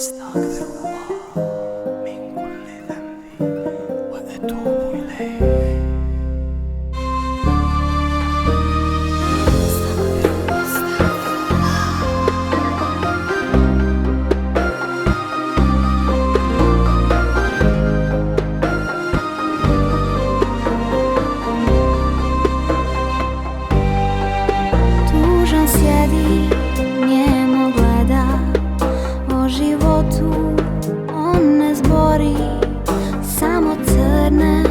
أستغفر الله من كل ذنب وأتوب إليه. Tužan sjedi, njemo gleda, o životu on ne zbori, samo crne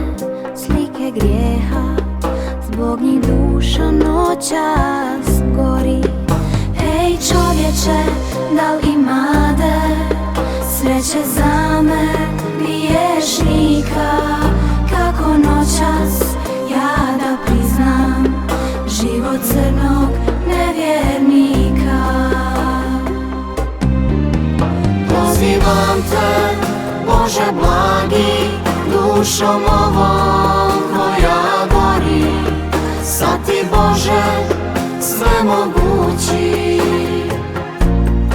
slike grijeha, zbog njih duša noćas gori. Hej čovječe, da li imate sreće za me, griješnika? Kako noćas ja da priznam život crnog nevjernika? Pozivam te, Bože blagi, dušom ovom koja gori. Sad ti, Bože, sve mogući,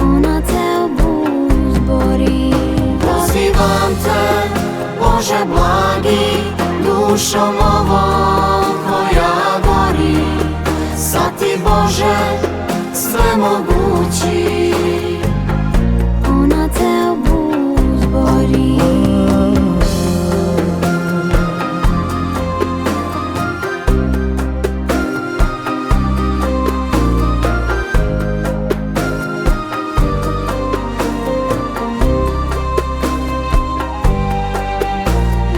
Ona te obuzbori. pozivam te, Bože blagi, dušom ovom koja gori. Sad ti, Bože, sve mogući, Ona te obuzbori.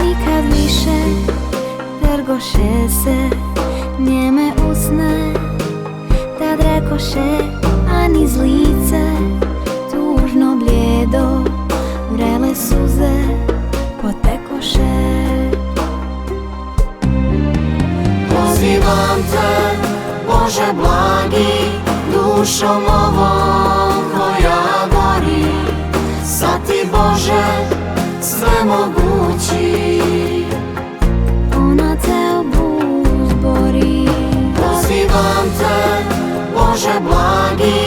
Nikad više trgoše se njeme usne, tad rekoše, a niz lice tužno bljedo, vrele suze potekoše. pozivam te, Bože blagi, dušom ovom koja gori. Sad ti, Bože, sve mogući, Ona te obuzbori. pozivam te, Bože blagi,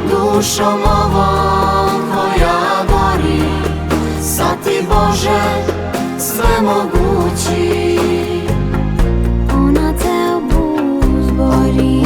dušom ovom koja gori. Sad ti, Bože, sve mogući, Ona te obuzbori.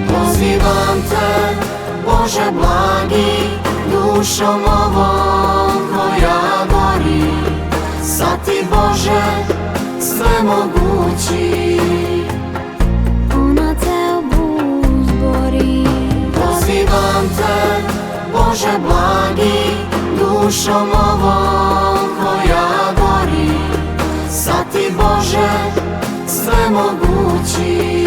pozivam te, Bože blagi, dušom ovom koja gori. Sad ti, Bože, sve mogući, Ona te obuzbori. pozivam te, Bože blagi, dušom ovom koja gori. Sad ti, Bože, sve mogući,